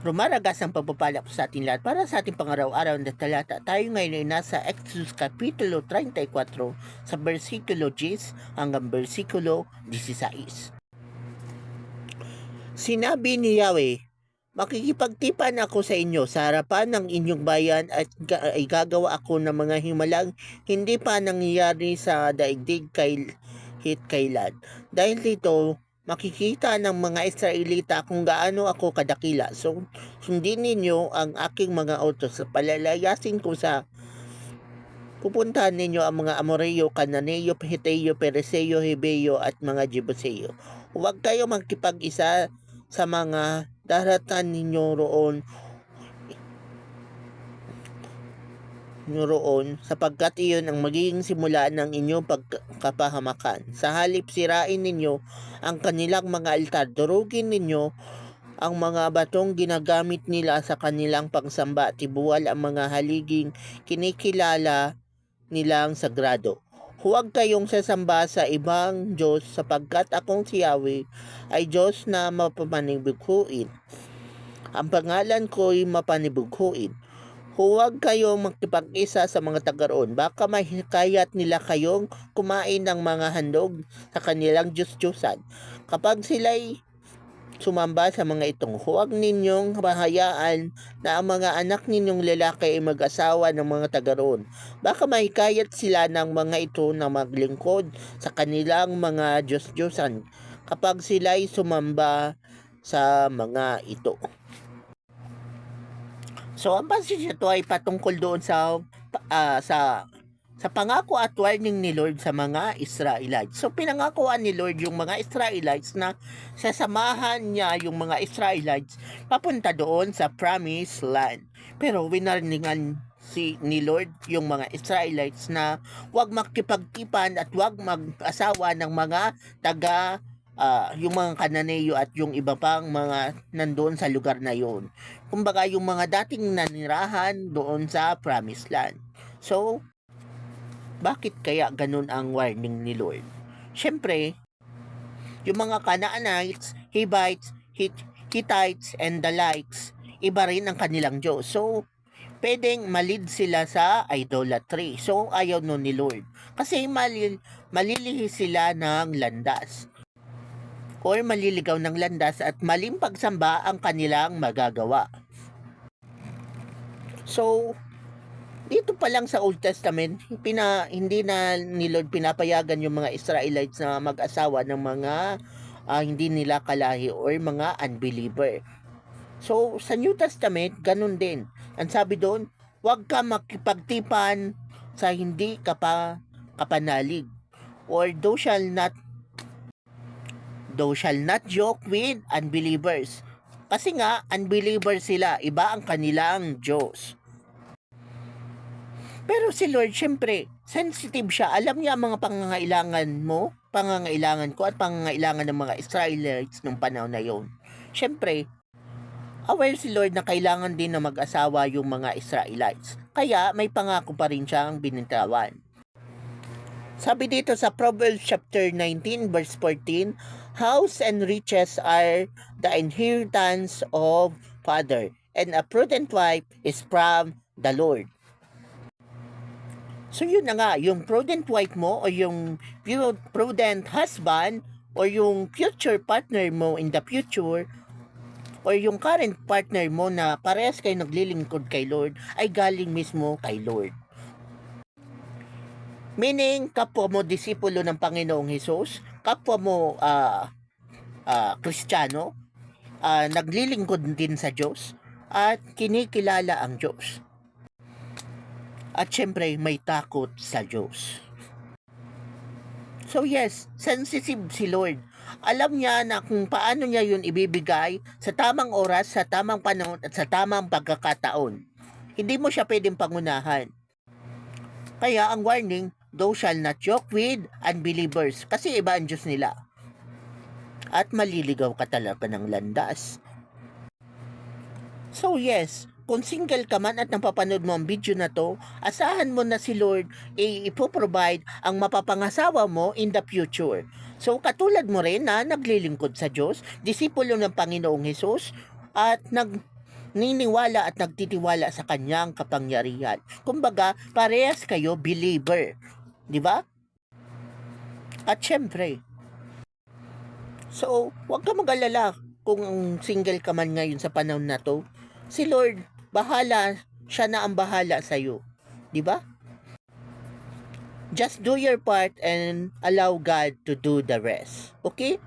Rumaragas ang pagpapala po sa ating lahat para sa ating pangaraw-araw na talata. Tayo ngayon ay nasa Exodus Kapitulo 34 sa versikulo 10 hanggang versikulo 16. Sinabi ni Yahweh, makikipagtipan ako sa inyo sa harapan ng inyong bayan at ay gagawa ako ng mga himalang hindi pa nangyayari sa daigdig kailan. Dahil dito, makikita ng mga Israelita kung gaano ako kadakila. So, sundin ninyo ang aking mga utos. Palalayasin ko sa pupuntahan ninyo ang mga Amoreo, Cananeo, Heteo, Pereseo, Hebeo at mga Jebuseo. Huwag kayo magkipag-isa sa mga daratan ninyo roon sapagkat iyon ang magiging simula ng inyong pagkapahamakan. Sa halip sirain ninyo ang kanilang mga altar, durugin ninyo ang mga batong ginagamit nila sa kanilang pangsamba, tibuwal ang mga haliging kinikilala nilang sagrado. Huwag kayong sasamba sa ibang Diyos sapagkat akong si Yahweh ay Diyos na mapapanibughuin. Ang pangalan ko'y mapanibughuin. Huwag kayong magkipag-isa sa mga taga-roon. Baka mahikayat nila kayong kumain ng mga handog sa kanilang Diyos-Diyosan. Kapag sila'y sumamba sa mga itong, huwag ninyong bahayaan na ang mga anak ninyong lalaki ay mag-asawa ng mga taga-roon. Baka mahikayat sila ng mga ito na maglingkod sa kanilang mga Diyos-Diyosan kapag sila'y sumamba sa mga ito. So, ang passage ito ay patungkol doon sa pangako at warning ni Lord sa mga Israelites. So, pinangakuan ni Lord yung mga Israelites na sasamahan niya yung mga Israelites papunta doon sa Promised Land. Pero winarningan ni Lord yung mga Israelites na huwag makipagtipan at huwag mag-asawa ng mga yung mga Kananeo at yung iba pang mga nandoon sa lugar na yon. Kumbaga yung mga dating nanirahan doon sa Promised Land. So, bakit kaya ganun ang warning ni Lord? Siyempre, yung mga Canaanites, Hivites, Hittites, and the likes, iba rin ang kanilang Diyos. So, pwedeng malid sila sa idolatry. So, ayaw nun ni Lord. Kasi malilihi sila ng landas or maliligaw ng landas at maling pagsamba ang kanilang magagawa. So, dito pa lang sa Old Testament, hindi na ni Lord pinapayagan yung mga Israelites na mag-asawa ng mga hindi nila kalahi or mga unbeliever. So, sa New Testament, ganun din. Ang sabi doon, huwag ka makipagtipan sa hindi kapanalig. Or thou shall not joke with unbelievers. Kasi nga, unbelievers sila. Iba ang kanilang Diyos. Pero si Lord, syempre, sensitive siya. Alam niya ang mga pangangailangan mo, pangangailangan ko, at pangangailangan ng mga Israelites nung panahon na yon. Syempre, aware si Lord na kailangan din na mag-asawa yung mga Israelites. Kaya may pangako pa rin siyang binitawan. Sabi dito sa Proverbs chapter 19 verse 14, house and riches are the inheritance of father, and a prudent wife is from the Lord. So yun na nga, yung prudent wife mo o yung prudent husband o yung future partner mo in the future or yung current partner mo na parehas kayo naglilingkod kay Lord ay galing mismo kay Lord. Meaning, kapwa mo disipulo ng Panginoong Hesus, kapwa mo Kristiyano, naglilingkod din sa Diyos at kinikilala ang Diyos. At syempre, may takot sa Diyos. So yes, sensitive si Lord. Alam niya na kung paano niya yun ibibigay sa tamang oras, sa tamang panahon, at sa tamang pagkakataon. Hindi mo siya pwedeng pangunahan. Kaya ang warning, thou shall not joke with unbelievers. Kasi iba ang Diyos nila. At maliligaw ka talaga ng landas. So yes, kung single ka man at napapanood mo ang video na to, asahan mo na si Lord ipoprovide ang mapapangasawa mo in the future. So katulad mo rin na naglilingkod sa Diyos, disipulo ng Panginoong Hesus, at niniwala at nagtitiwala sa kanyang kapangyarihan. Kumbaga, parehas kayo believer. Di ba? At syempre, so, huwag ka mag-alala kung single ka man ngayon sa panahon na to. Si Lord, bahala, siya na ang bahala sa'yo. Di ba? Just do your part and allow God to do the rest. Okay?